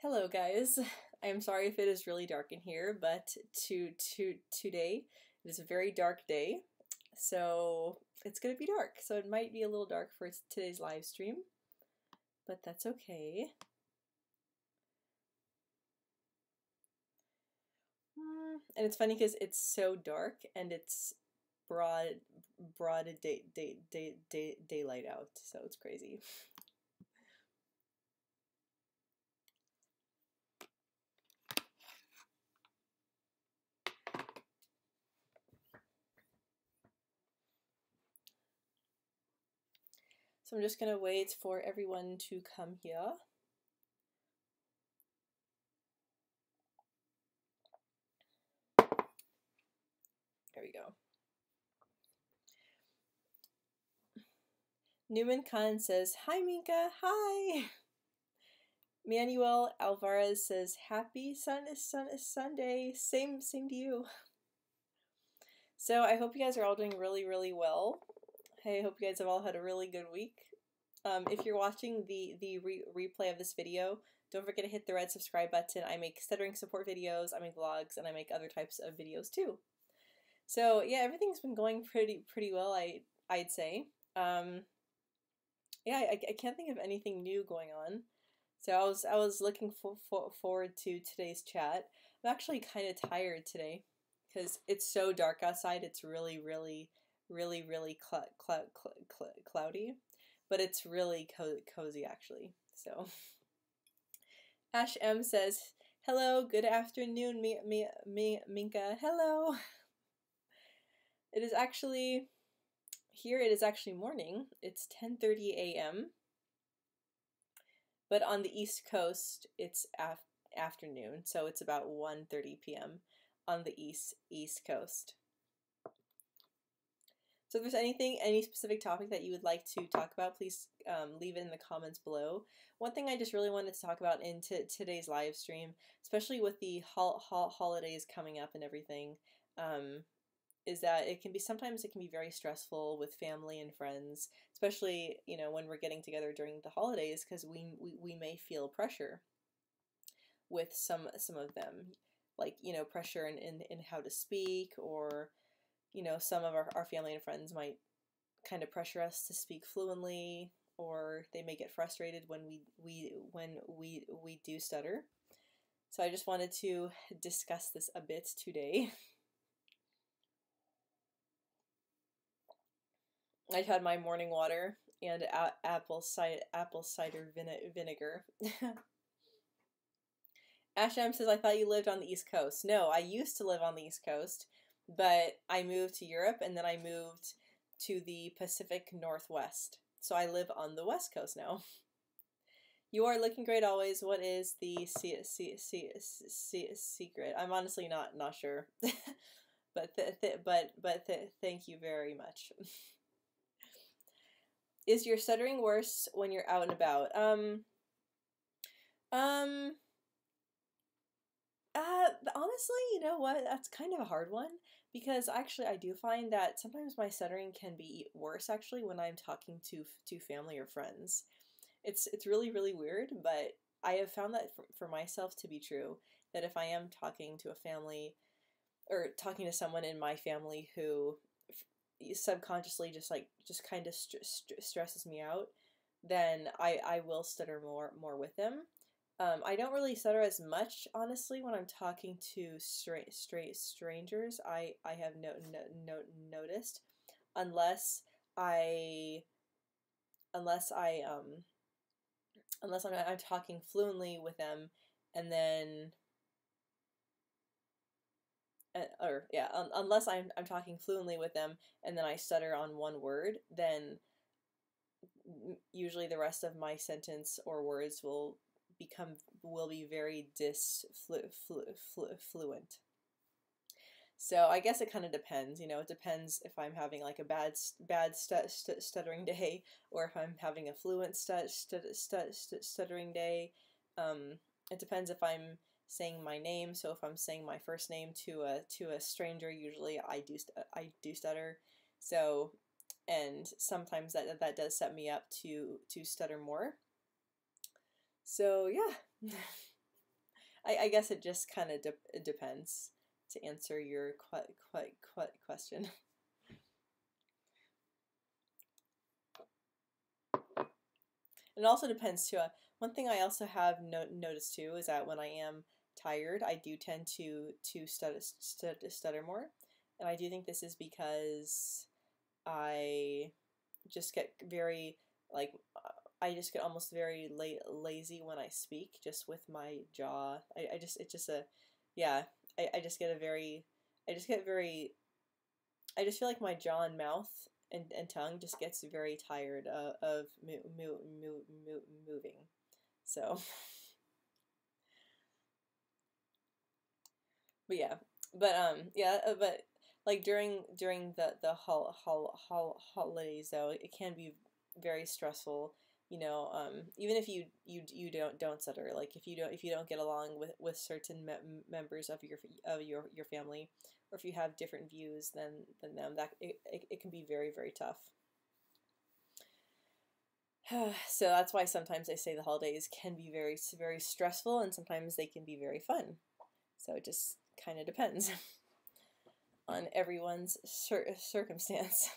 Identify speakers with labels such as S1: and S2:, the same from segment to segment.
S1: Hello guys. I'm sorry if it is really dark in here, but today it is a very dark day. So it's gonna be dark. So it might be a little dark for today's live stream, but that's okay. And it's funny because it's so dark and it's broad daylight out, so it's crazy. So I'm just gonna wait for everyone to come here. There we go. Newman Khan says, "Hi Minka, hi." Manuel Alvarez says, "Happy Sunday. Same to you." So I hope you guys are all doing really well. I hope you guys have all had a really good week. If you're watching the replay of this video, don't forget to hit the red subscribe button. I make stuttering support videos, I make vlogs, and I make other types of videos too. So yeah, everything's been going pretty well, I'd say. Yeah, I can't think of anything new going on. So I was looking forward to today's chat. I'm actually kind of tired today because it's so dark outside. It's really cloudy, but it's really cozy actually. So Ash M says, "Hello, good afternoon, Minka. Hello." It is actually here. It is actually morning. It's 10:30 a.m. But on the East Coast, it's afternoon, so it's about 1:30 p.m. on the East Coast. So if there's any specific topic that you would like to talk about, please leave it in the comments below. One thing I just really wanted to talk about in today's live stream, especially with the holidays coming up and everything, is that sometimes it can be very stressful with family and friends, especially when we're getting together during the holidays, because we may feel pressure with some of them, like pressure in how to speak, or some of our family and friends might kind of pressure us to speak fluently, or they may get frustrated when we do stutter. So I just wanted to discuss this a bit today. I had my morning water and apple cider vinegar. Asham says, "I thought you lived on the East Coast." No, I used to live on the East Coast, but I moved to Europe and then I moved to the Pacific Northwest. So I live on the West Coast now. "You are looking great always. What is the secret?" I'm honestly not sure, but thank you very much. Is your stuttering worse when you're out and about? Honestly, you know what? That's kind of a hard one, because actually I do find that sometimes my stuttering can be worse actually when I'm talking to family or friends. It's really weird, but I have found that for myself to be true, that if I am talking to a family or talking to someone in my family who subconsciously just kind of stresses me out, then I will stutter more with them. I don't really stutter as much, honestly, when I'm talking to strangers. I have noticed, unless I unless I unless I'm talking fluently with them, and then unless I'm talking fluently with them and then I stutter on one word, then usually the rest of my sentence or words will be very fluent. So I guess it kind of depends. It depends if I'm having like a bad stuttering day, or if I'm having a fluent stuttering day. It depends if I'm saying my name. So if I'm saying my first name to a stranger, usually I do stutter. So, and sometimes that does set me up to stutter more. So yeah. I guess it just kind of it depends to answer your question. It also depends too. One thing I also have noticed too is that when I am tired, I do tend to stutter more, and I do think this is because I just get very like I just get almost very lazy when I speak, just with my jaw. I just it's just a yeah. I just get a very I just get very I just feel like my jaw and mouth and tongue just gets very tired of moving. So, but yeah, but like during the holidays though, it can be very stressful. Even if you don't stutter, like if you don't get along with certain members of your family, or if you have different views than them, that it can be very, very tough. So that's why sometimes I say the holidays can be very, very stressful, and sometimes they can be very fun. So it just kind of depends on everyone's circumstance.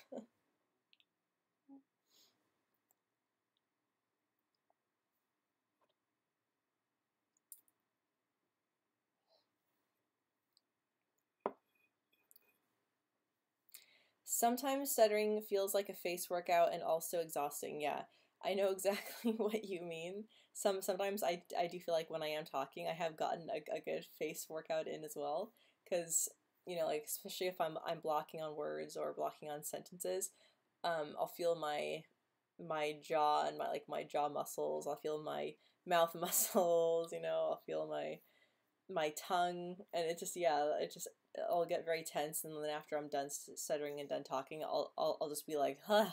S1: Sometimes stuttering feels like a face workout and also exhausting. Yeah, I know exactly what you mean. Sometimes I do feel like when I am talking, I have gotten a good face workout in as well. Because, like especially if I'm blocking on words or blocking on sentences, I'll feel my jaw and my jaw muscles. I'll feel my mouth muscles. I'll feel my tongue, and it just I'll get very tense, and then after I'm done stuttering and done talking, I'll just be like, huh,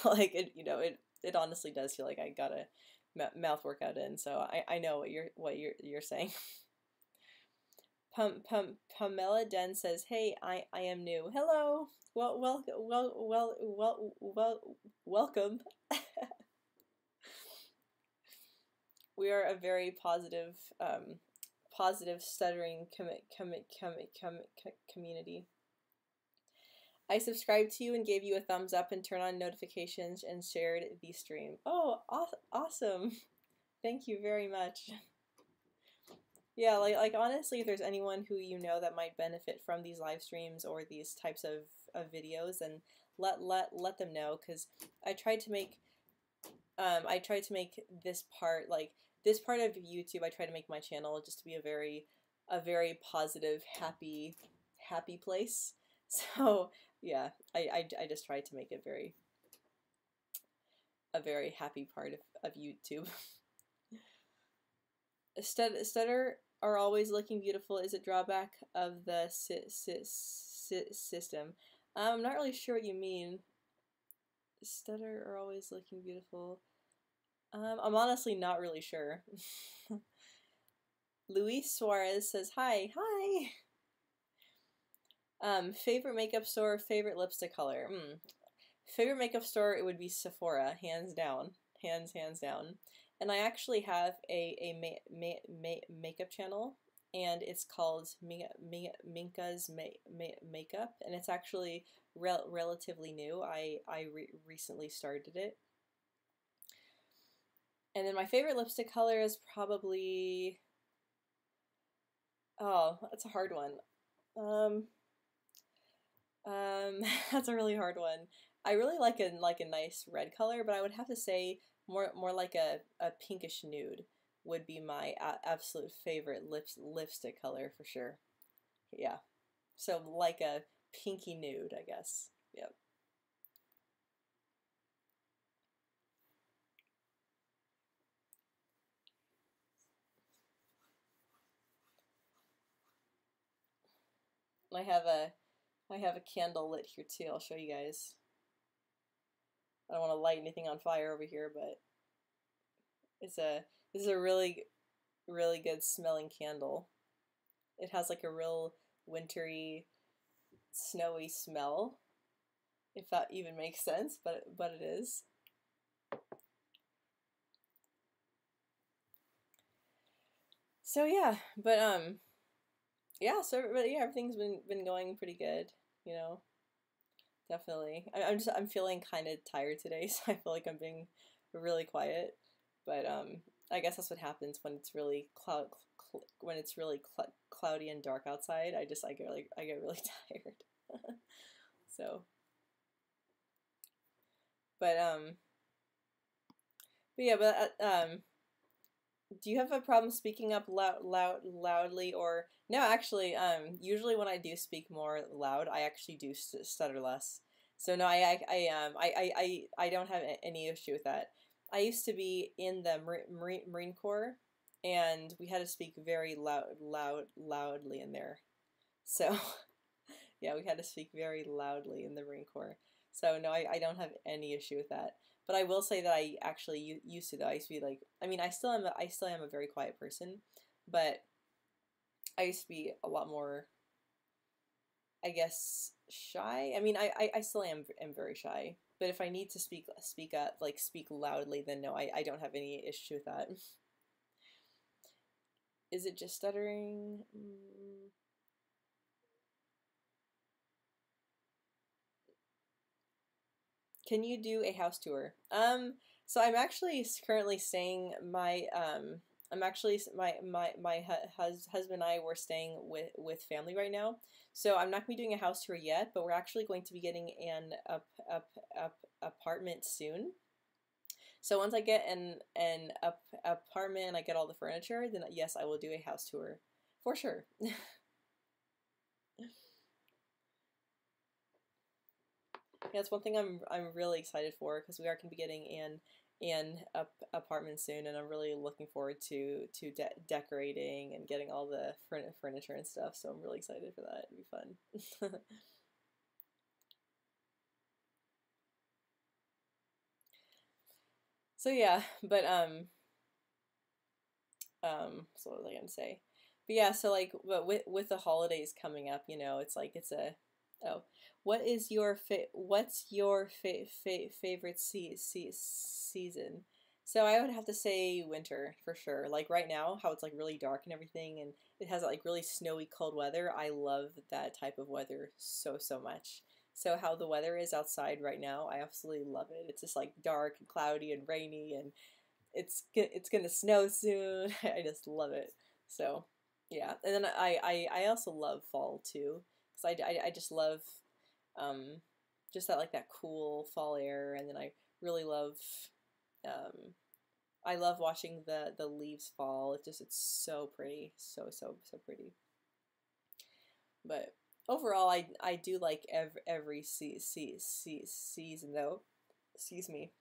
S1: like it honestly does feel like I got a mouth workout in. So I know what you're saying. Pamela Den says, "Hey, I am new. Hello. Welcome. We are a very positive stuttering community. I subscribed to you and gave you a thumbs up and turned on notifications and shared the stream. Oh, awesome. Thank you very much. Yeah, like honestly, if there's anyone who that might benefit from these live streams or these types of videos, then let them know, because I tried to make this part, like this part of YouTube, I try to make my channel just to be a very positive, happy place. So yeah, I just tried to make it a very happy part of YouTube. Stutter are always looking beautiful is a drawback of the system. I'm not really sure what you mean. Stutter are always looking beautiful. I'm honestly not really sure. Luis Suarez says, hi. Favorite makeup store, favorite lipstick color. Favorite makeup store, it would be Sephora, hands down. Hands down. And I actually have a makeup channel, and it's called Minka's Makeup, and it's actually relatively new. I recently started it. And then my favorite lipstick color is probably... Oh, that's a hard one. That's a really hard one. I really like a nice red color, but I would have to say more like a pinkish nude would be my absolute favorite lipstick color for sure. Yeah. So like a pinky nude, I guess. Yep. I have a candle lit here too. I'll show you guys. I don't want to light anything on fire over here, but this is a really good smelling candle. It has like a real wintry, snowy smell, if that even makes sense, but it is. So yeah, but yeah, everything's been going pretty good, you know. Definitely. I'm feeling kind of tired today, so I feel like I'm being really quiet. But I guess that's what happens when it's really when it's really cloudy and dark outside. I get really tired. So, but um but yeah, do you have a problem speaking up loudly or no, actually, usually when I do speak more loud, I actually do stutter less. So no, I don't have any issue with that. I used to be in the Marine Corps, and we had to speak very loudly in there. So yeah, we had to speak very loudly in the Marine Corps. So no, I don't have any issue with that. But I will say that I actually used to though. I used to be like, I mean, I still am a very quiet person, but I used to be a lot more, I guess, shy. I mean, I still am very shy. But if I need to speak up, like speak loudly, then no, I don't have any issue with that. Is it just stuttering? Can you do a house tour? So I'm actually currently staying I'm actually my husband and I were staying with family right now. So I'm not gonna be doing a house tour yet, but we're actually going to be getting an apartment soon. So once I get an apartment and I get all the furniture, then yes, I will do a house tour for sure. Yeah, it's one thing I'm really excited for because we are going to be getting an apartment soon, and I'm really looking forward to decorating and getting all the furniture and stuff. So I'm really excited for that. It'll be fun. So yeah, so what was I gonna say? But yeah, so like, but with the holidays coming up, you know, it's like it's a oh, what's your favorite season? So I would have to say winter for sure. Like right now, how it's like really dark and everything, and it has like really snowy, cold weather. I love that type of weather so much. So how the weather is outside right now, I absolutely love it. It's just like dark and cloudy and rainy and it's gonna snow soon. I just love it. So yeah, and then I also love fall too because I just love um just that like that cool fall air, and then I really love um I love watching the leaves fall. It's so pretty, so pretty. But overall, I do like every season though. Excuse me.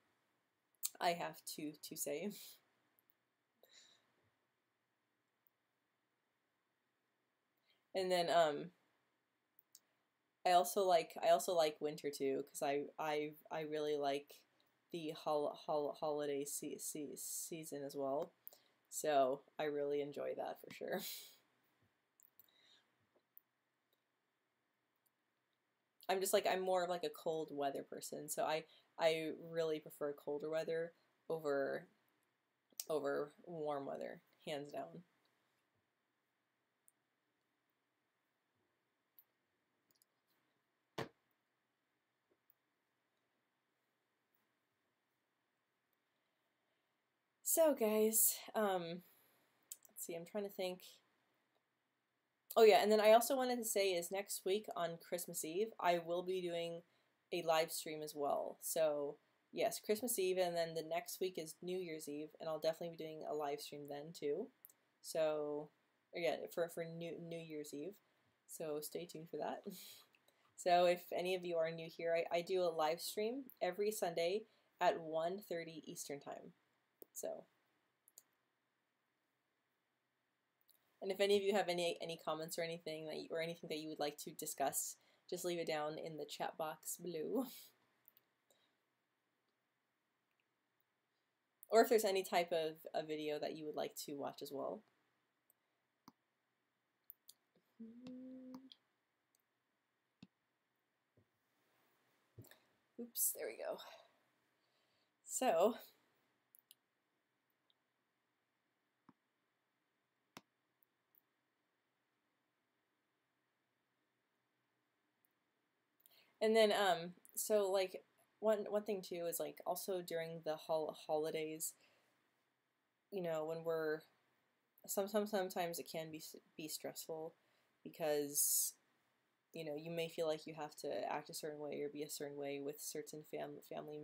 S1: I have to say. And then I also like winter too because I really like the holiday season as well. So I really enjoy that for sure. I'm just like I'm more of like a cold weather person, so I really prefer colder weather over warm weather, hands down. So guys, let's see, I'm trying to think. Oh yeah, and then I also wanted to say is next week on Christmas Eve, I will be doing a live stream as well. So yes, Christmas Eve, and then the next week is New Year's Eve, and I'll definitely be doing a live stream then too. So again, for New Year's Eve. So stay tuned for that. So if any of you are new here, I do a live stream every Sunday at 1:30 Eastern Time. So and if any of you have any comments or anything or anything that you would like to discuss, just leave it down in the chat box below. Or if there's any type of a video that you would like to watch as well. Oops, there we go. So And then so like one thing too is like also during the holidays, when we're sometimes it can be stressful because you may feel like you have to act a certain way or be a certain way with certain family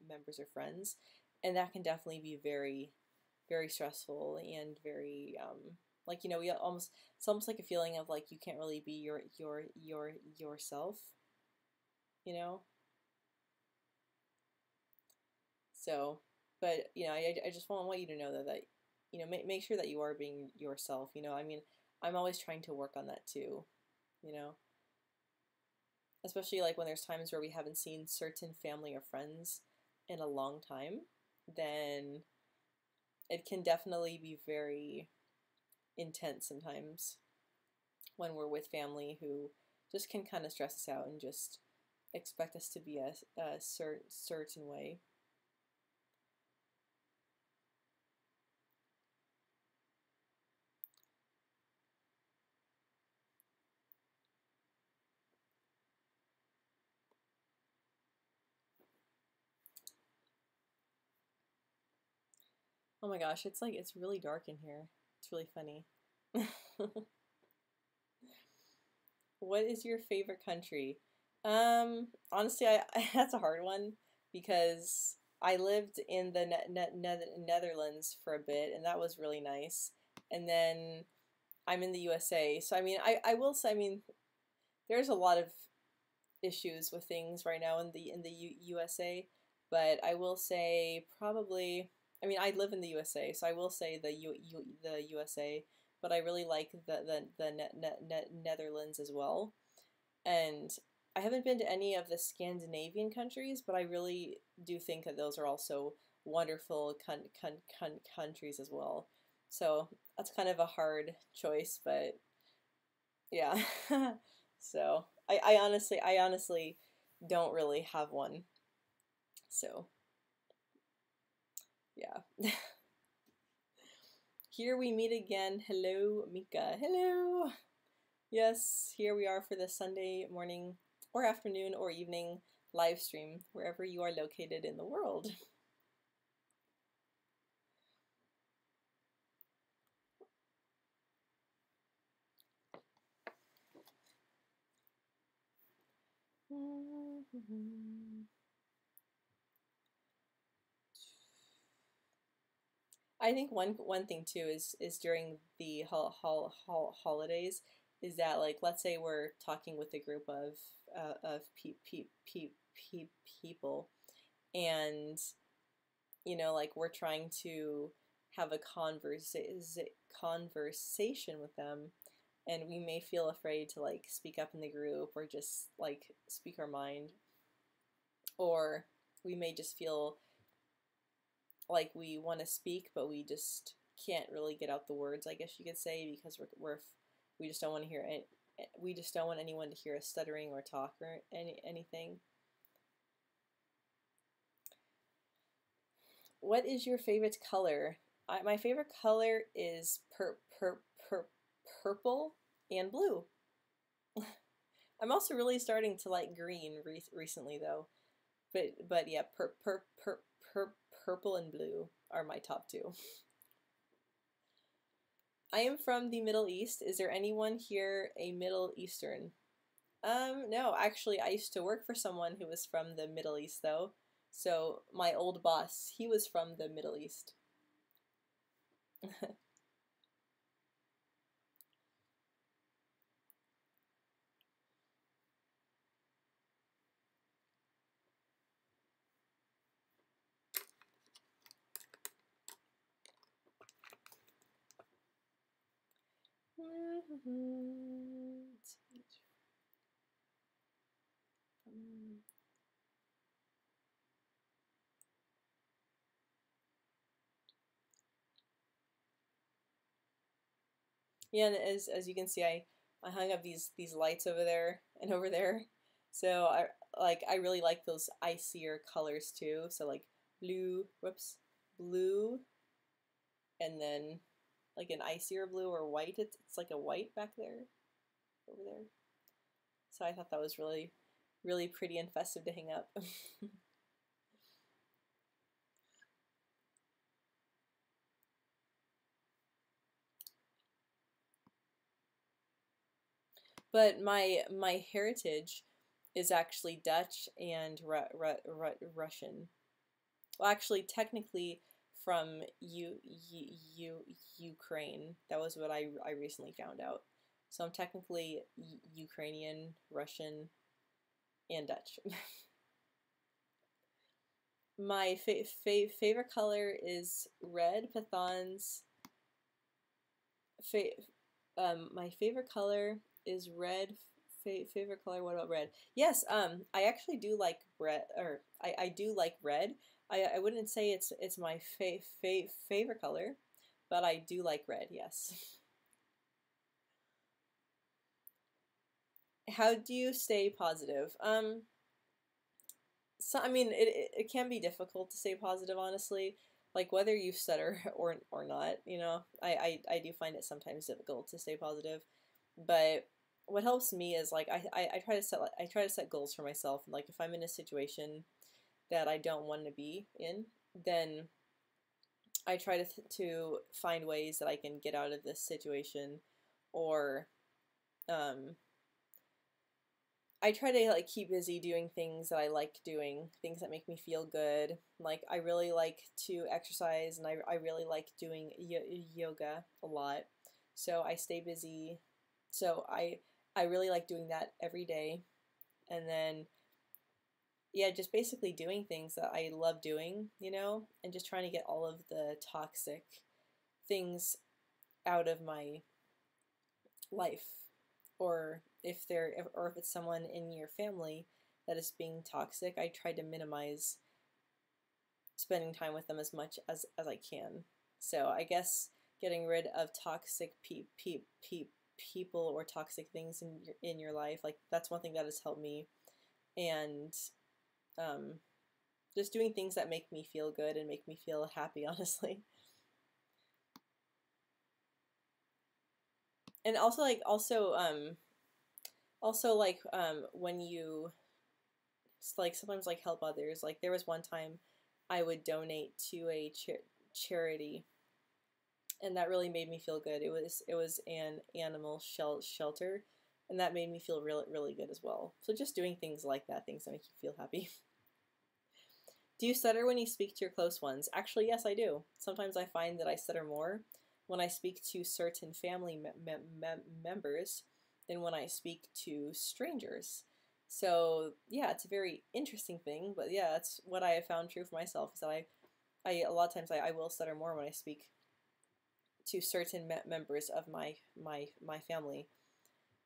S1: members or friends, and that can definitely be very, very stressful and very like we almost it's almost like a feeling of like you can't really be yourself, you know. So, but I just want you to know that make sure that you are being yourself. I mean, I'm always trying to work on that too. You know, especially like when there's times where we haven't seen certain family or friends in a long time, then it can definitely be very intense sometimes when we're with family who just can kind of stress us out and just expect us to be a certain way. Oh my gosh, it's really dark in here. It's really funny. What is your favorite country? Honestly, that's a hard one because I lived in the Netherlands for a bit, and that was really nice. And then I'm in the USA, so I mean, I will say, I mean, there's a lot of issues with things right now in the USA, but I will say probably, I mean, I live in the USA, so I will say the USA, but I really like the Netherlands as well. And I haven't been to any of the Scandinavian countries, but I really do think that those are also wonderful countries as well. So that's kind of a hard choice, but yeah. So I honestly don't really have one. So yeah. Here we meet again. Hello, Minka. Hello. Yes, here we are for the Sunday morning or afternoon or evening live stream, wherever you are located in the world. I think one thing too is during the holidays is that like let's say we're talking with a group of people, and like we're trying to have a conversation with them, and we may feel afraid to like speak up in the group or just like speak our mind, or we may just feel like we want to speak but we just can't really get out the words, I guess you could say, because we just don't want to hear it. We just don't want anyone to hear us stuttering or talk or anything. What is your favorite color? My favorite color is purple and blue. I'm also really starting to like green recently though. But yeah, purple and blue are my top two. I am from the Middle East. Is there anyone here a Middle Eastern? No, actually, I used to work for someone who was from the Middle East, though. So my old boss, he was from the Middle East. Yeah, and as you can see, I hung up these lights over there and over there. So I really like those icier colors too. So like blue, whoops, blue, and then like an icier blue or white. It's like a white back there, over there. So I thought that was really really pretty and festive to hang up. But my heritage is actually Dutch and Russian. Well, actually, technically from Ukraine. That was what I recently found out. So I'm technically Ukrainian, Russian, and Dutch. My favorite color is red. Pythons. Fa my favorite color is red. Favorite color? What about red? Yes. I actually do like red, or I do like red. I wouldn't say it's my favorite color, but I do like red. Yes. How do you stay positive? So I mean, it can be difficult to stay positive, honestly. Like whether you stutter or not, you know, I do find it sometimes difficult to stay positive. But what helps me is like I try to set goals for myself. Like if I'm in a situation that I don't want to be in, then I try to find ways that I can get out of this situation, or um, I try to like keep busy doing things that I like doing, things that make me feel good. Like I really like to exercise, and I really like doing yoga a lot. So I stay busy. So I really like doing that every day. And then yeah, just basically doing things that I love doing, you know, and just trying to get all of the toxic things out of my life. Or if it's someone in your family that is being toxic, I try to minimize spending time with them as much as I can. So I guess getting rid of toxic people or toxic things in your life, like that's one thing that has helped me. And um, just doing things that make me feel good and make me feel happy, honestly. And also like when you like sometimes like help others. Like there was one time I would donate to a charity, and that really made me feel good. It was an animal shelter, and that made me feel really good as well. So just doing things like that, things that make you feel happy. Do you stutter when you speak to your close ones? Actually, yes, I do. Sometimes I find that I stutter more when I speak to certain family members than when I speak to strangers. So yeah, it's a very interesting thing, but yeah, that's what I have found true for myself is that I a lot of times I will stutter more when I speak to certain members of my family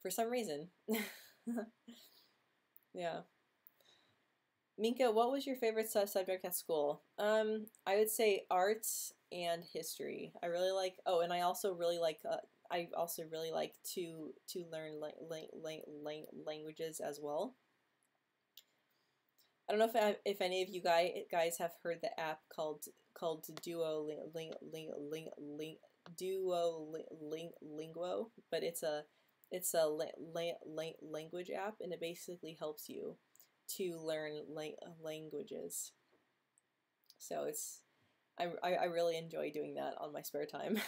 S1: for some reason. Yeah. Minka, what was your favorite subject at school? I would say art and history. I really like. Oh, and I also really like. I also really like to learn languages as well. I don't know if any of you guys have heard the app called Duolingo, but it's a language app, and it basically helps you to learn languages. So I really enjoy doing that on my spare time.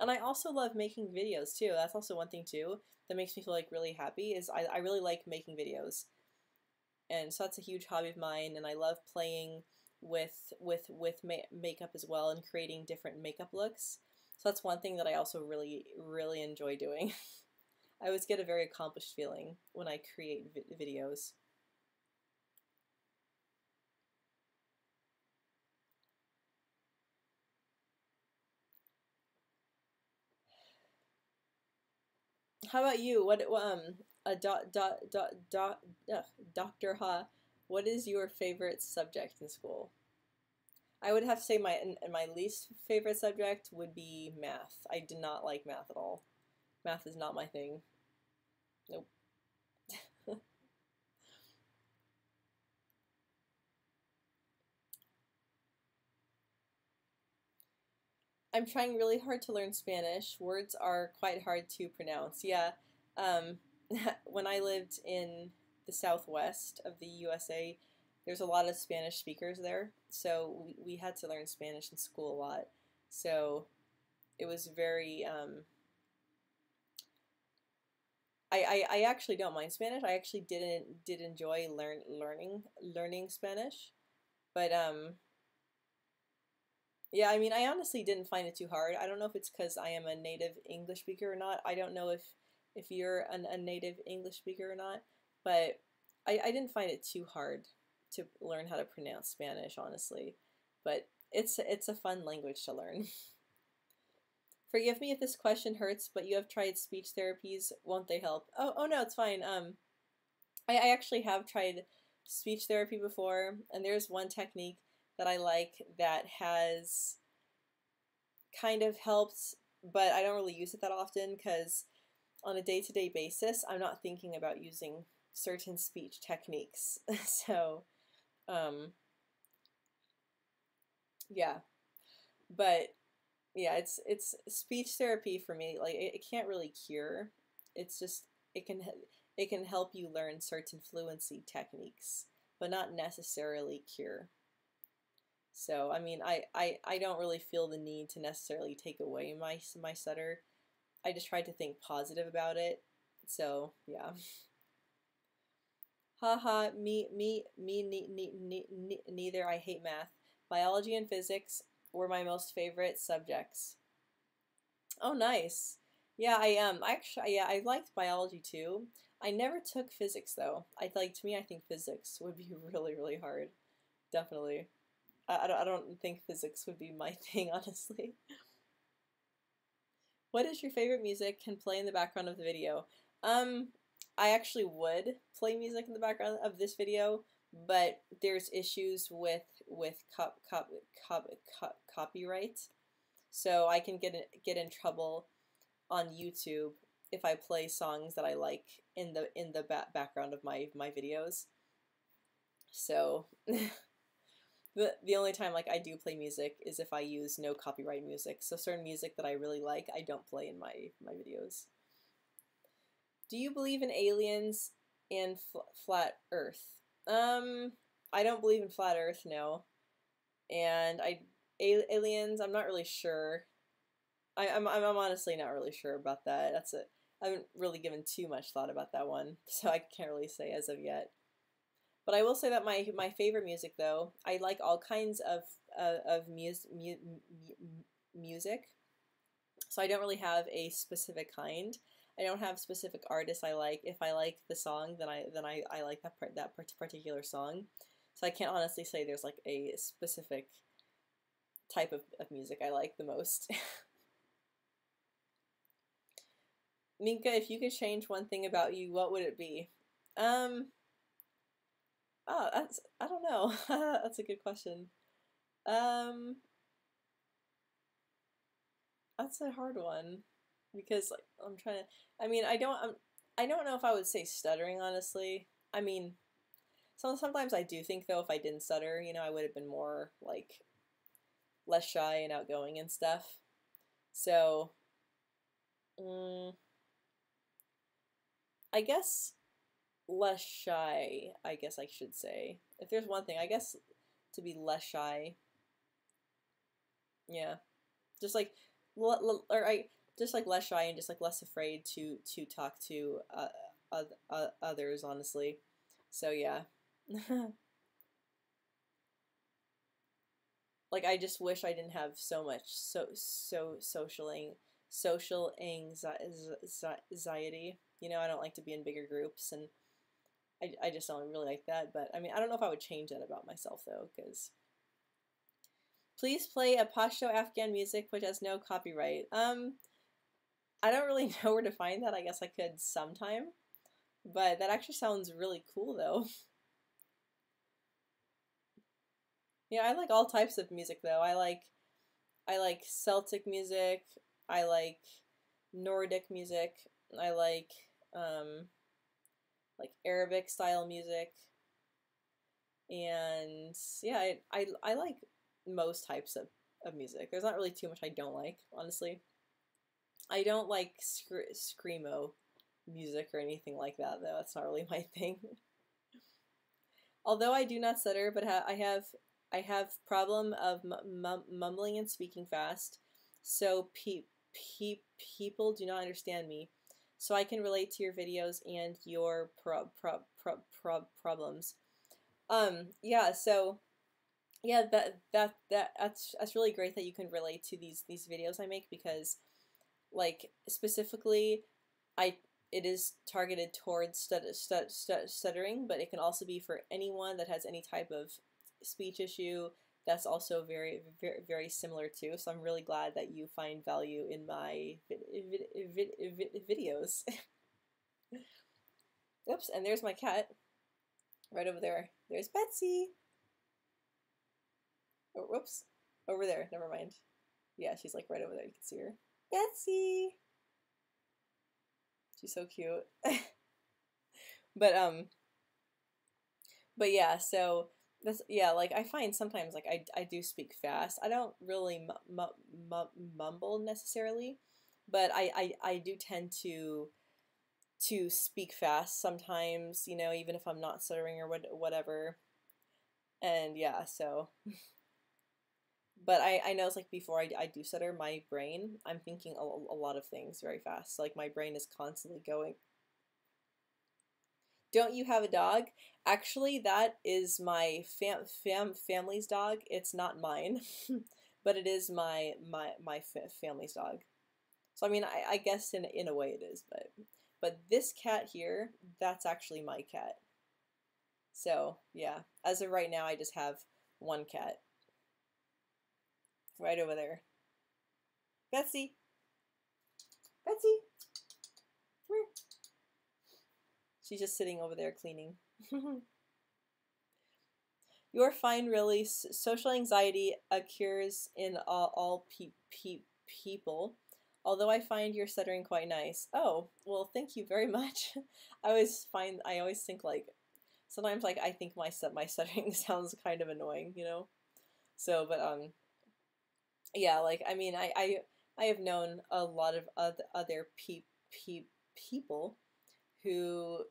S1: And I also love making videos too. That's also one thing too that makes me feel like really happy is I really like making videos. And so that's a huge hobby of mine, and I love playing with makeup as well and creating different makeup looks. So that's one thing that I also really enjoy doing. I always get a very accomplished feeling when I create videos. How about you? What Dr. Ha, what is your favorite subject in school? I would have to say my least favorite subject would be math. I did not like math at all. Math is not my thing. Nope. I'm trying really hard to learn Spanish. Words are quite hard to pronounce. Yeah. Um, when I lived in the southwest of the USA, there's a lot of Spanish speakers there, so we had to learn Spanish in school a lot. So it was very I actually don't mind Spanish. I actually did enjoy learning Spanish, but yeah, I mean, I honestly didn't find it too hard. I don't know if it's because I am a native English speaker or not. I don't know if you're a native English speaker or not, but I didn't find it too hard to learn how to pronounce Spanish, honestly. But it's a fun language to learn. Forgive me if this question hurts, but you have tried speech therapies. Won't they help? Oh no, it's fine. I actually have tried speech therapy before, and there's one technique that I like that has kind of helped, but I don't really use it that often because on a day-to-day basis, I'm not thinking about using certain speech techniques. So, yeah, but yeah, it's speech therapy for me. Like it can't really cure. It's just it can help you learn certain fluency techniques, but not necessarily cure. So I mean, I don't really feel the need to necessarily take away my stutter. I just try to think positive about it. So yeah. Haha, neither. I hate math. Biology and physics were my most favorite subjects. Oh, nice. Yeah, actually, yeah, I liked biology too. I never took physics though. To me, I think physics would be really hard. Definitely. I don't think physics would be my thing, honestly. What is your favorite music can play in the background of the video? Um, I actually would play music in the background of this video, but there's issues with copyright, so I can get in trouble on YouTube if I play songs that I like in the background of my videos. So the only time like I do play music is if I use no copyright music. So certain music that I really like, I don't play in my videos. Do you believe in aliens and flat Earth? I don't believe in flat Earth, no. And aliens, I'm not really sure. I'm honestly not really sure about that. I haven't really given too much thought about that one, so I can't really say as of yet. But I will say that my favorite music, though, I like all kinds of music. So I don't really have a specific kind. I don't have specific artists I like. If I like the song, then I like that particular song. So I can't honestly say there's like a specific type of music I like the most. Minka, if you could change one thing about you, what would it be? Um, oh, I don't know. That's a good question. Um, that's a hard one because like I'm trying to. I mean, I don't know if I would say stuttering honestly. I mean, sometimes I do think though if I didn't stutter, I would have been more like less shy and outgoing and stuff. So, mm, I guess less shy. I guess I should say. If there's one thing, I guess to be less shy. Yeah, just like or I just like less shy and just like less afraid to talk to others honestly. So yeah. Like I just wish I didn't have so much social anxiety. I don't like to be in bigger groups, and I just don't really like that. But I mean, I don't know if I would change that about myself though, because please play a Pashto Afghan music which has no copyright. I don't really know where to find that. I guess I could sometime, but that actually sounds really cool though. Yeah, I like all types of music though. I like Celtic music. I like Nordic music. I like Arabic style music. And yeah, I like most types of music. There's not really too much I don't like, honestly. I don't like screamo music or anything like that, though. That's not really my thing. Although I do not stutter, but I have problem of mumbling and speaking fast, so people do not understand me. So I can relate to your videos and your problems. Yeah, so yeah, that's really great that you can relate to these videos I make, because like specifically I it is targeted towards stuttering, but it can also be for anyone that has any type of speech issue. That's also very similar too. So I'm really glad that you find value in my videos. Oops, and there's my cat right over there. There's Betsy. Oh, whoops, over there. Never mind. Yeah, she's like right over there. You can see her. Betsy. She's so cute. but but yeah, so that's, yeah, like I find sometimes like I do speak fast. I don't really mumble necessarily, but I do tend to speak fast sometimes, you know, even if I'm not stuttering or whatever. And yeah, so but I know it's like before I do stutter, my brain, I'm thinking a lot of things very fast. Like my brain is constantly going. Don't you have a dog? Actually, that is my family's dog. It's not mine, but it is my family's dog. So I mean, I guess in a way it is, but this cat here, that's actually my cat. So yeah, as of right now, I just have one cat right over there. Betsy, Betsy, come here. She's just sitting over there cleaning. You're fine, really. Social anxiety occurs in all people. Although I find your stuttering quite nice. Oh, well, thank you very much. I always think like, sometimes like I think my stuttering sounds kind of annoying, you know? So, but yeah, like I mean, I have known a lot of other people who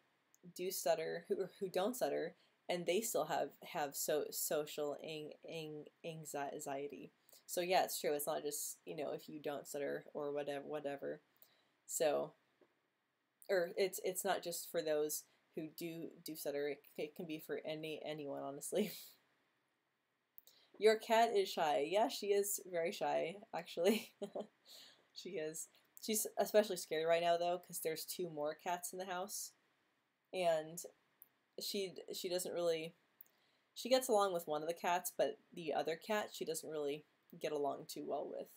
S1: do stutter, who don't stutter, and they still have social anxiety. So yeah, it's true. It's not just, you know, if you don't stutter or whatever. So, or it's not just for those who do stutter. It can be for anyone, honestly. Your cat is shy. Yeah, she is very shy, actually. She is. She's especially scared right now though, because there's two more cats in the house, and she doesn't really, she gets along with one of the cats, but the other cat she doesn't really get along too well with.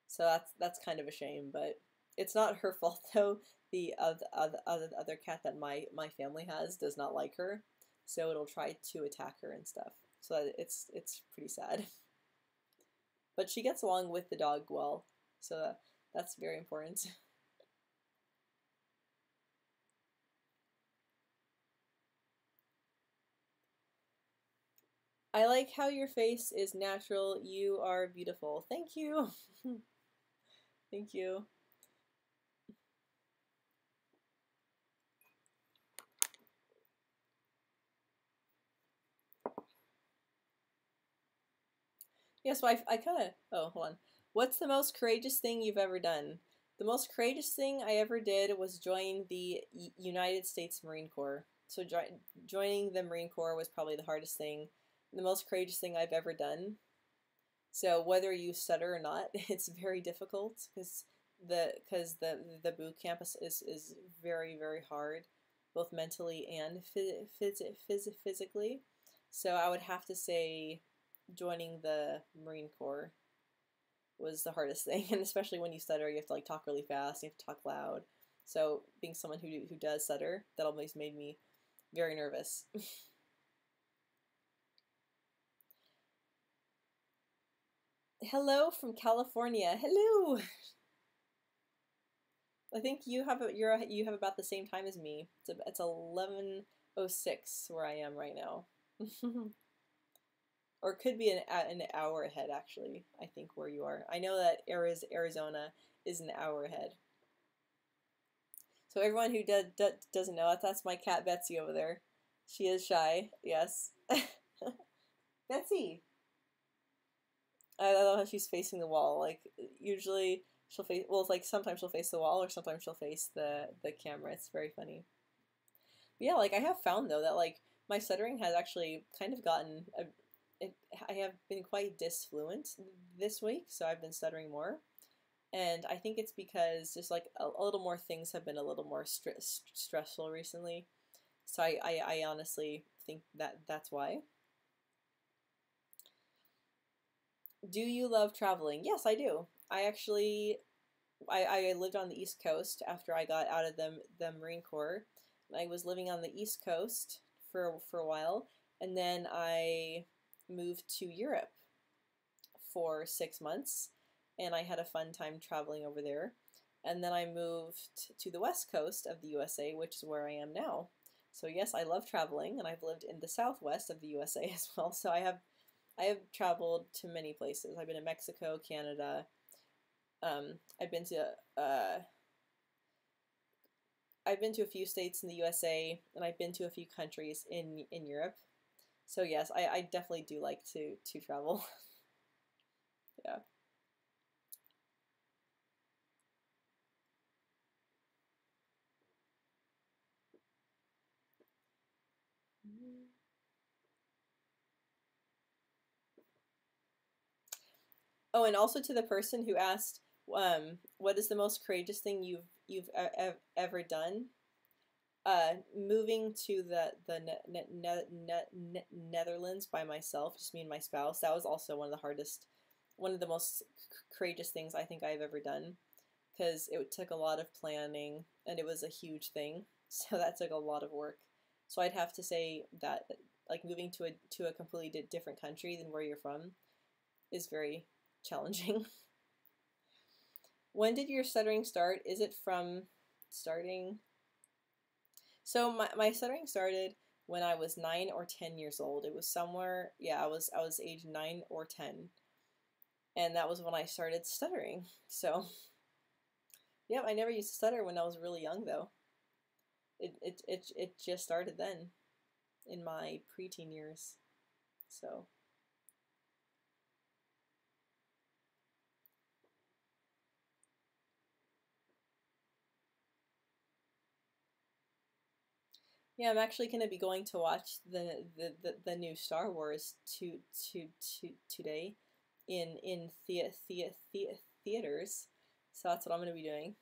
S1: So that's kind of a shame, but it's not her fault though. The other cat that my family has does not like her, so it'll try to attack her and stuff. So it's pretty sad. But she gets along with the dog well, so that's very important. I like how your face is natural. You are beautiful. Thank you. Thank you. Yeah, so I kind of, oh, hold on. What's the most courageous thing you've ever done? The most courageous thing I ever did was join the United States Marine Corps. So joining the Marine Corps was probably the hardest thing, the most courageous thing I've ever done. So whether you stutter or not, it's very difficult because the boot camp is very hard, both mentally and physically. So I would have to say joining the Marine Corps was the hardest thing, and especially when you stutter, you have to like talk really fast, you have to talk loud. So being someone who does stutter, that always made me very nervous. Hello from California. Hello. I think you have about the same time as me. It's 11:06 where I am right now. Or it could be an hour ahead, actually, I think, where you are. I know that Arizona is an hour ahead. So everyone who doesn't know it, that's my cat Betsy over there. She is shy, yes. Betsy! I love how she's facing the wall. Like, usually she'll face, well, it's like sometimes she'll face the wall or sometimes she'll face the camera. It's very funny. But yeah, like I have found though that like my stuttering has actually kind of gotten, I have been quite disfluent this week, so I've been stuttering more. And I think it's because just like a little more things have been a little more stressful recently. So I honestly think that that's why. Do you love traveling? Yes, I do. I actually I lived on the East Coast after I got out of the Marine Corps. I was living on the East Coast for a while, and then I moved to Europe for 6 months, and I had a fun time traveling over there. And then I moved to the West Coast of the USA, which is where I am now. So yes, I love traveling, and I've lived in the Southwest of the USA as well. So I have traveled to many places. I've been to Mexico, Canada. I've been to I've been to a few states in the USA, and I've been to a few countries in Europe. So yes, I definitely do like to travel. Yeah. Oh, and also to the person who asked, what is the most courageous thing ever done? Moving to the Netherlands by myself, just me and my spouse. That was also one of the most courageous things I think I've ever done, because it took a lot of planning and it was a huge thing. So that took a lot of work. So I'd have to say that like moving to a completely different country than where you're from is very challenging. When did your stuttering start? Is it from starting? So my stuttering started when I was 9 or 10 years old. It was somewhere, yeah, I was age 9 or 10, and that was when I started stuttering. So, yeah, I never used to stutter when I was really young though. It just started then, in my preteen years. So. Yeah, I'm actually going to be going to watch the new Star Wars today in theaters. So that's what I'm going to be doing.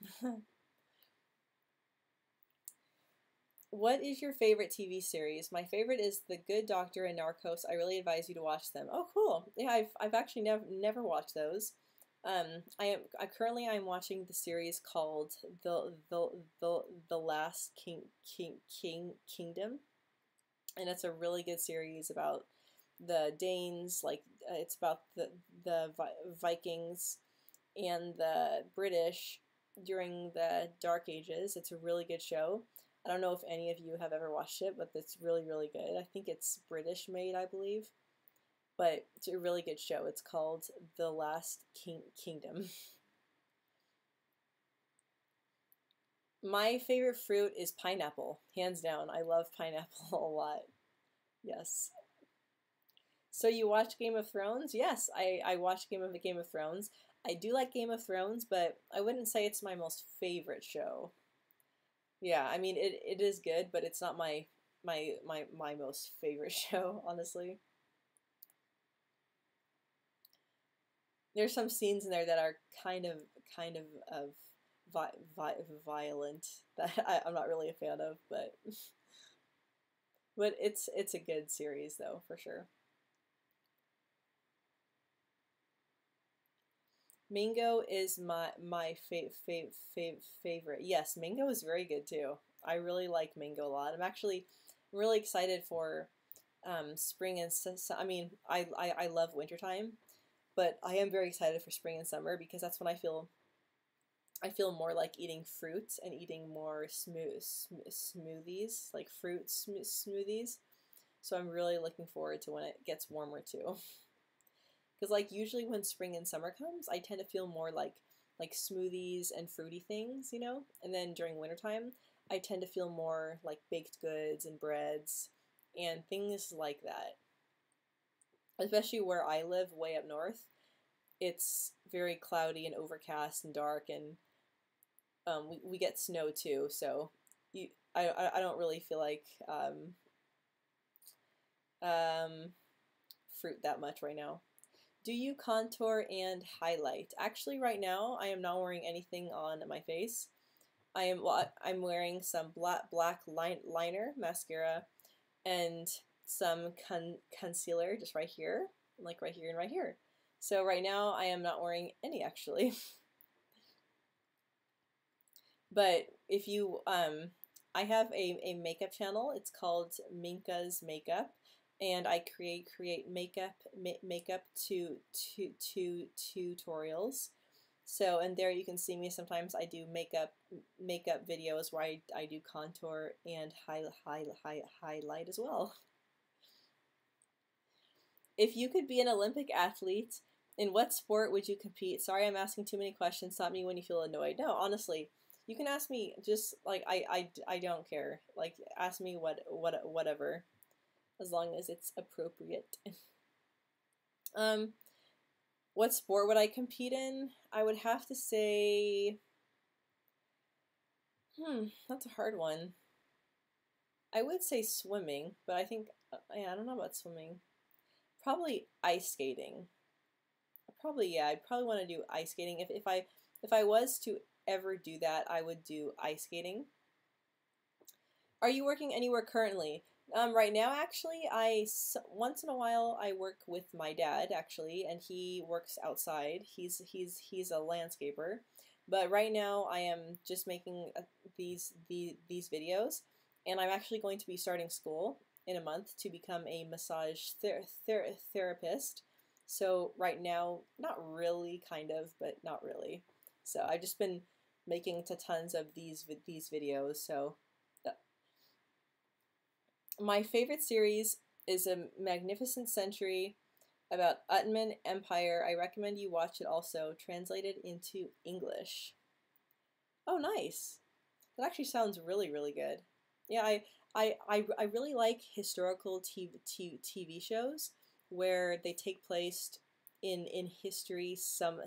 S1: What is your favorite TV series? My favorite is The Good Doctor and Narcos. I really advise you to watch them. Oh, cool. Yeah, I've actually never watched those. I'm watching the series called the Last Kingdom, and it's a really good series about the Danes. Like it's about the Vikings and the British during the Dark Ages. It's a really good show. I don't know if any of you have ever watched it, but it's really good. I think it's British made, I believe, but it's a really good show. It's called The Last Kingdom. My favorite fruit is pineapple, hands down. I love pineapple a lot. Yes. So you watch Game of Thrones? Yes, I watch Game of Thrones. I do like Game of Thrones, but I wouldn't say it's my most favorite show. Yeah, I mean it is good, but it's not my most favorite show, honestly. There's some scenes in there that are kind of violent that I'm not really a fan of, but it's a good series though, for sure. Mango is my favorite. Yes, Mango is very good too. I really like Mango a lot. I'm actually really excited for spring and I mean, I love wintertime, but I am very excited for spring and summer because that's when I feel more like eating fruits and eating more smoothies, like smoothies. So I'm really looking forward to when it gets warmer too. Because like usually when spring and summer comes, I tend to feel more like like smoothies and fruity things, you know? And then during wintertime, I tend to feel more like baked goods and breads and things like that. Especially where I live way up north, it's very cloudy and overcast and dark, and we get snow too, so I don't really feel like um, fruit that much right now. Do you contour and highlight? Actually, right now I am not wearing anything on my face. I'm wearing some black liner mascara and some concealer just right here, like right here and right here. So right now I am not wearing any actually. But if you I have a makeup channel. It's called Minka's Makeup, and I create makeup tutorials. So, and there you can see me. Sometimes I do makeup videos where I do contour and highlight as well. If you could be an Olympic athlete, in what sport would you compete? Sorry, I'm asking too many questions. Stop me when you feel annoyed. No, honestly, you can ask me. Just like I don't care. Like ask me whatever, as long as it's appropriate. What sport would I compete in? I would have to say, that's a hard one. I would say swimming, but I think yeah, I don't know about swimming. Probably ice skating. Probably, yeah, I'd probably want to do ice skating. If I was to ever do that, I would do ice skating. Are you working anywhere currently? Right now, actually, once in a while I work with my dad actually, and he works outside. He's a landscaper, but right now I am just making these videos, and I'm actually going to be starting school in a month to become a massage therapist. So right now, not really, kind of, but not really. So I've just been making tons of these videos. So my favorite series is A Magnificent Century about Ottoman Empire. I recommend you watch it also, translated into English. Oh, nice. That actually sounds really, really good. Yeah, I really like historical TV shows where they take place in history sometime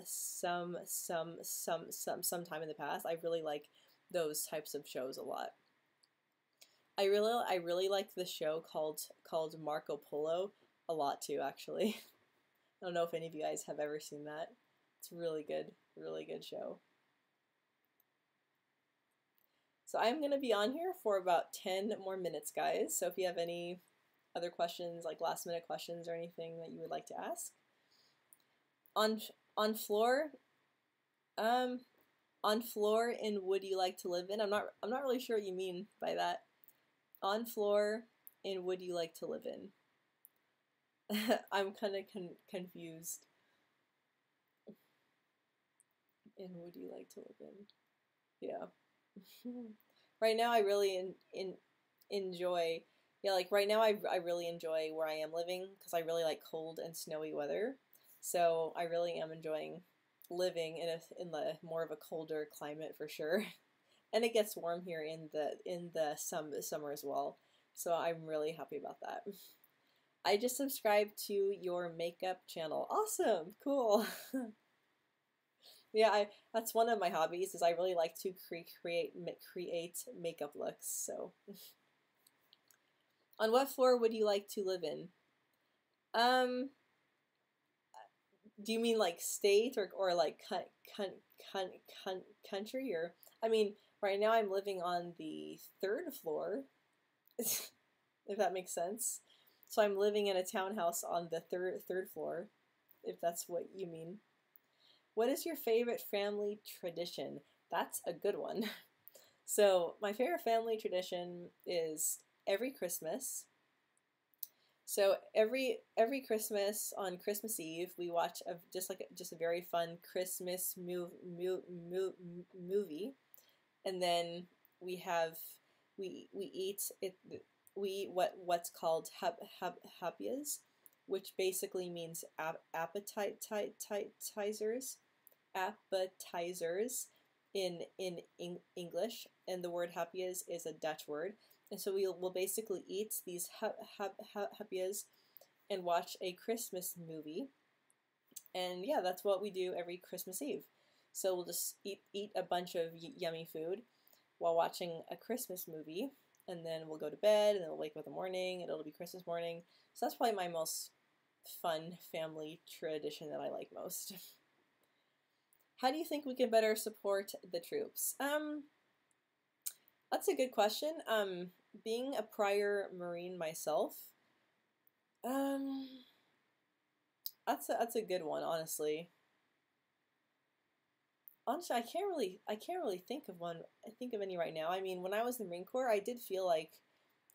S1: in the past. I really like those types of shows a lot. I really like the show called Marco Polo a lot too, actually. I don't know if any of you guys have ever seen that. It's really good show. So I'm going to be on here for about 10 more minutes, guys. So if you have any other questions, like last minute questions or anything that you would like to ask. On floor, on floor in would you like to live in? I'm not really sure what you mean by that. On floor in would you like to live in? I'm kind of confused. In would you like to live in? Yeah. Right now I really enjoy, yeah, like right now I really enjoy where I am living because I really like cold and snowy weather. So I really am enjoying living in the more of a colder climate for sure. And it gets warm here in the summer as well. So I'm really happy about that. I just subscribed to your makeup channel. Awesome, cool. Yeah, that's one of my hobbies. Is I really like to create makeup looks. So, on what floor would you like to live in? Do you mean like state or like country, or I mean right now I'm living on the 3rd floor, if that makes sense. So I'm living in a townhouse on the third floor, if that's what you mean. What is your favorite family tradition? That's a good one. So my favorite family tradition is every Christmas. So every Christmas, on Christmas Eve, we watch just a very fun Christmas movie, and then we eat it. We eat what's called hapias, which basically means appetizers. appetizers in English, and the word hapjes is a Dutch word. And so we'll basically eat these hapjes and watch a Christmas movie. And yeah, that's what we do every Christmas Eve. So we'll just eat a bunch of yummy food while watching a Christmas movie, and then we'll go to bed, and then we'll wake up in the morning, and it'll be Christmas morning. So that's probably my most fun family tradition that I like most. How do you think we can better support the troops? That's a good question. Being a prior Marine myself, that's a good one, honestly. Honestly, I can't really think of one. I think of any right now. I mean, when I was in the Marine Corps, I did feel like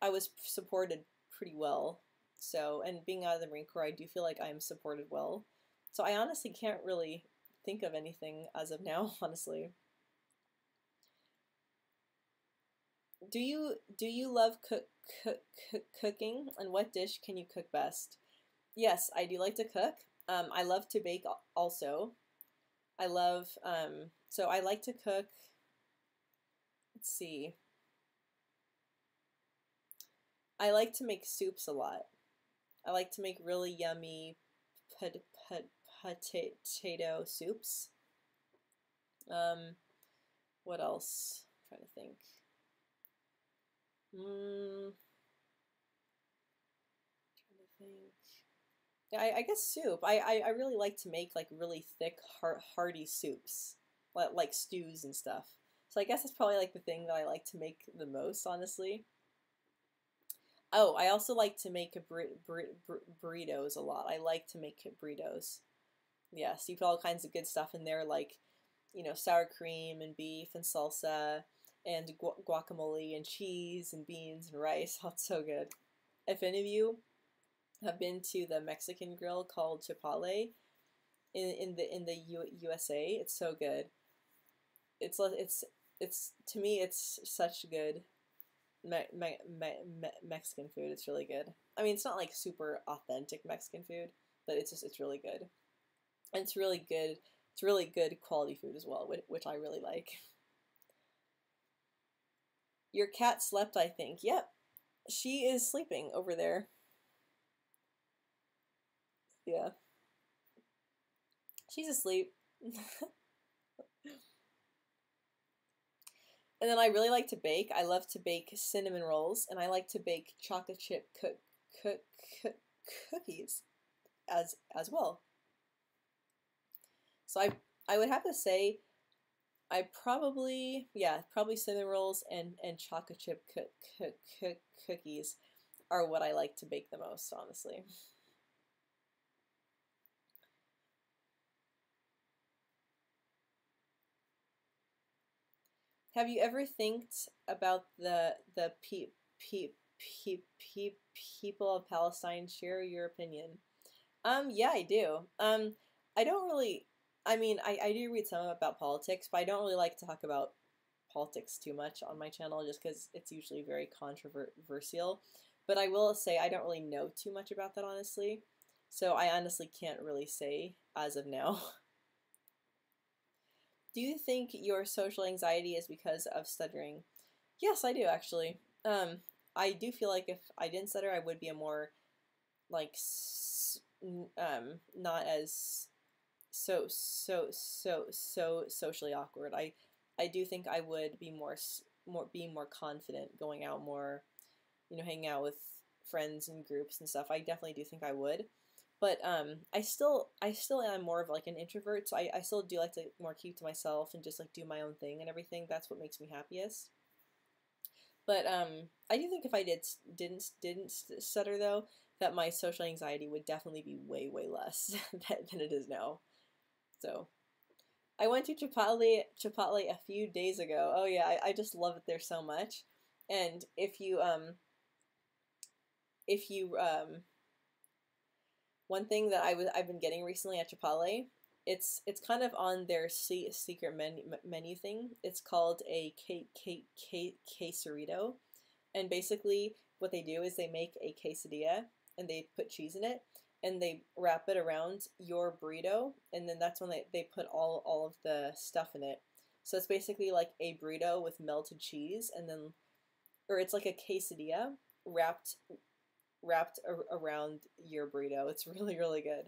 S1: I was supported pretty well. So, and being out of the Marine Corps, I do feel like I'm supported well. So I honestly can't really think of anything as of now, honestly. Do you love cooking, and what dish can you cook best? Yes, I do like to cook. I love to bake also. I love so I like to cook. Let's see. I like to make soups a lot. I like to make really yummy potato soups. What else? I'm trying to think. Trying to think. Yeah, I guess soup. I really like to make like really thick, hearty soups, like stews and stuff. So I guess it's probably like the thing that I like to make the most, honestly. Oh, I also like to make burritos a lot. I like to make burritos. Yeah, so you put all kinds of good stuff in there, like, you know, sour cream and beef and salsa and guacamole and cheese and beans and rice. Oh, it's so good. If any of you have been to the Mexican grill called Chipotle in the USA, it's so good. It's to me it's such good Mexican food. It's really good. I mean, it's not like super authentic Mexican food, but it's really good. And it's really good. It's really good quality food as well, which I really like. Your cat slept, I think. Yep. She is sleeping over there. Yeah. She's asleep. And then I really like to bake. I love to bake cinnamon rolls, and I like to bake chocolate chip cook cookies as well. So I would have to say I probably, yeah, probably cinnamon rolls and chocolate chip cookies are what I like to bake the most, honestly. Have you ever think about the people of Palestine? Share your opinion. Yeah, I do. I don't really. I mean, I do read some about politics, but I don't really like to talk about politics too much on my channel, just because it's usually very controversial. But I will say I don't really know too much about that, honestly. So I honestly can't really say as of now. Do you think your social anxiety is because of stuttering? Yes, I do actually. I do feel like if I didn't stutter, I would be a more like not as so socially awkward. I do think I would be more confident going out more, you know, hanging out with friends and groups and stuff. I definitely do think I would. But I still am more of like an introvert, so I still do like to more keep to myself and just like do my own thing and everything. That's what makes me happiest. But I do think if I didn't stutter though, that my social anxiety would definitely be way less than it is now. So I went to Chipotle a few days ago. Oh yeah, I just love it there so much. And if you one thing that I've been getting recently at Chipotle, it's kind of on their secret menu thing. It's called a quesarito, and basically what they do is they make a quesadilla and they put cheese in it, and they wrap it around your burrito, and then that's when they put all of the stuff in it. So it's basically like a burrito with melted cheese, and then, or it's like a quesadilla wrapped around your burrito. It's really, really good.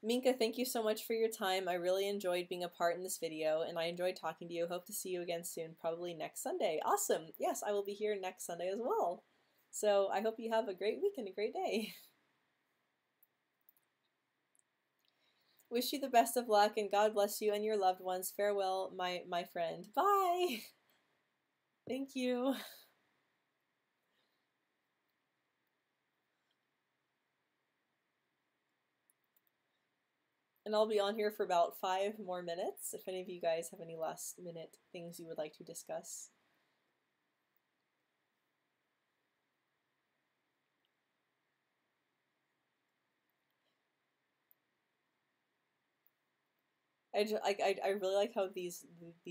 S1: Minka, thank you so much for your time. I really enjoyed being a part in this video, and I enjoyed talking to you. Hope to see you again soon, probably next Sunday. Awesome. Yes, I will be here next Sunday as well. So I hope you have a great week and a great day. Wish you the best of luck, and God bless you and your loved ones. Farewell, my friend. Bye. Thank you. And I'll be on here for about 5 more minutes if any of you guys have any last minute things you would like to discuss. I really like how these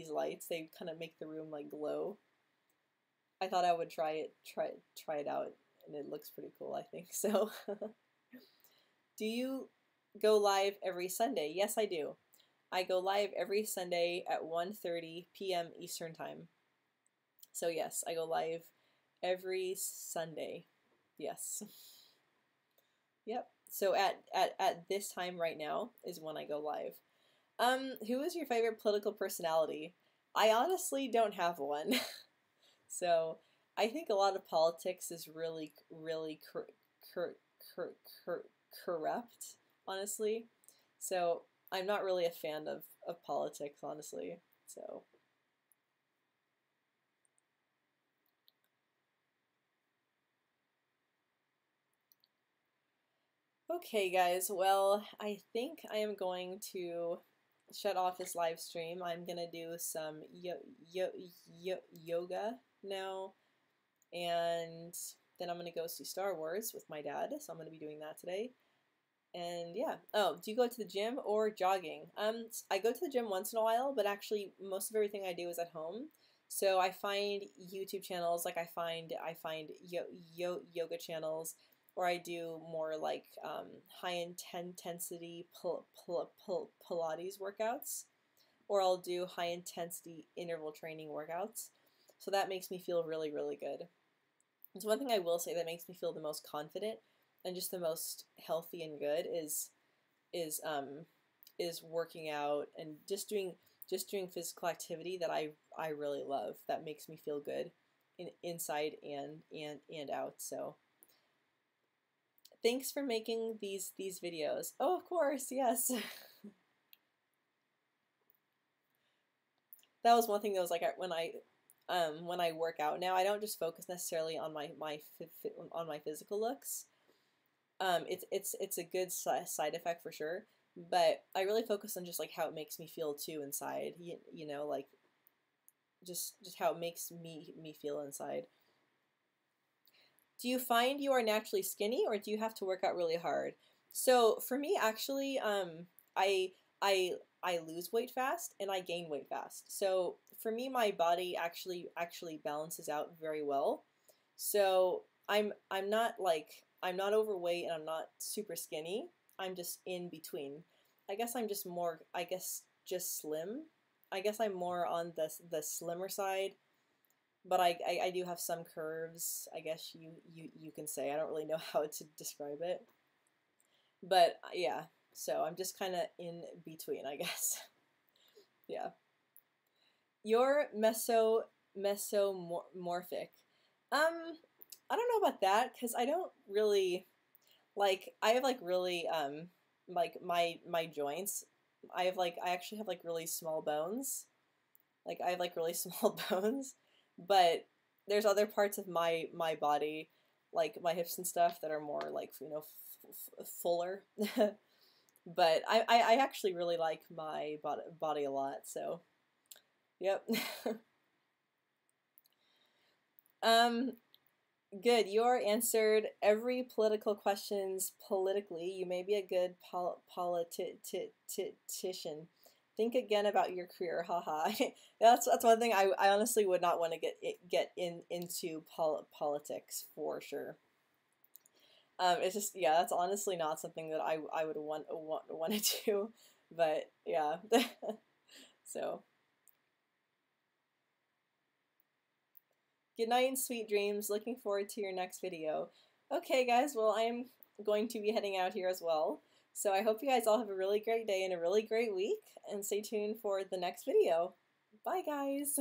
S1: lights, they kind of make the room like glow. I thought I would try it out, and it looks pretty cool, I think. So do you go live every Sunday? Yes, I do. I go live every Sunday at 1:30 p.m. Eastern Time. So yes, I go live every Sunday. Yes. Yep. So at this time right now is when I go live. Who is your favorite political personality? I honestly don't have one. So I think a lot of politics is really corrupt, honestly. So I'm not really a fan of politics, honestly. So okay, guys. Well, I think I am going to shut off this live stream. I'm gonna do some yoga now, and then I'm gonna go see Star Wars with my dad. So I'm gonna be doing that today. And yeah. Oh, do you go to the gym or jogging? I go to the gym once in a while, but actually most of everything I do is at home. So I find YouTube channels, like I find yoga channels, or I do more like high intensity Pilates workouts, or I'll do high intensity interval training workouts. So that makes me feel really, really good. It's one thing I will say that makes me feel the most confident and just the most healthy and good is working out and just doing physical activity that I really love, that makes me feel good inside and out. So thanks for making these videos. Oh, of course, yes. That was one thing that was like when I work out now, I don't just focus necessarily on on my physical looks. It's a good side effect for sure, but I really focus on just like how it makes me feel too inside. You know, like just how it makes me feel inside. Do you find you are naturally skinny, or do you have to work out really hard? So for me, actually, I I I lose weight fast and I gain weight fast. So for me, my body actually balances out very well. So I'm not like, I'm not overweight and I'm not super skinny. I'm just in between. I guess I'm just more, I guess just slim. I guess I'm more on the slimmer side, but I do have some curves, I guess you can say. I don't really know how to describe it. But yeah, so I'm just kind of in between, I guess. Yeah. You're mesomorphic. I don't know about that, because I don't really, like, I have like really like my joints. I actually have like really small bones. Like I have like really small bones, but there's other parts of my body, like my hips and stuff, that are more like, you know, fuller. But I actually really like my body a lot, so yep. um Good. You're answered every political questions politically. You may be a good politician. Think again about your career. Haha. That's one thing I honestly would not want to get into politics for sure. It's just, yeah, that's honestly not something that I would want to do, but yeah. So, good night and sweet dreams. Looking forward to your next video. Okay, guys, well, I am going to be heading out here as well. So I hope you guys all have a really great day and a really great week, and stay tuned for the next video. Bye, guys.